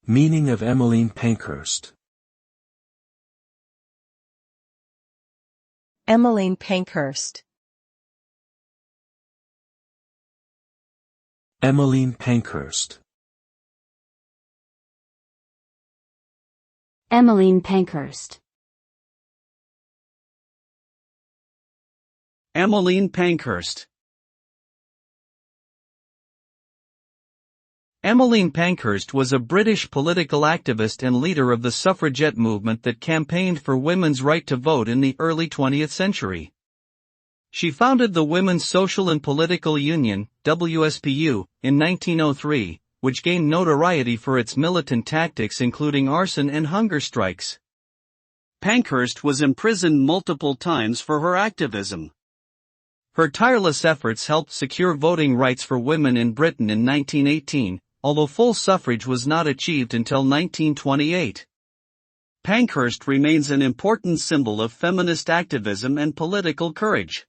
Meaning of Emmeline Pankhurst. Emmeline Pankhurst. Emmeline Pankhurst. Emmeline Pankhurst. Emmeline Pankhurst. Emmeline Pankhurst was a British political activist and leader of the suffragette movement that campaigned for women's right to vote in the early 20th century. She founded the Women's Social and Political Union, WSPU, in 1903, which gained notoriety for its militant tactics including arson and hunger strikes. Pankhurst was imprisoned multiple times for her activism. Her tireless efforts helped secure voting rights for women in Britain in 1918, although full suffrage was not achieved until 1928. Pankhurst remains an important symbol of feminist activism and political courage.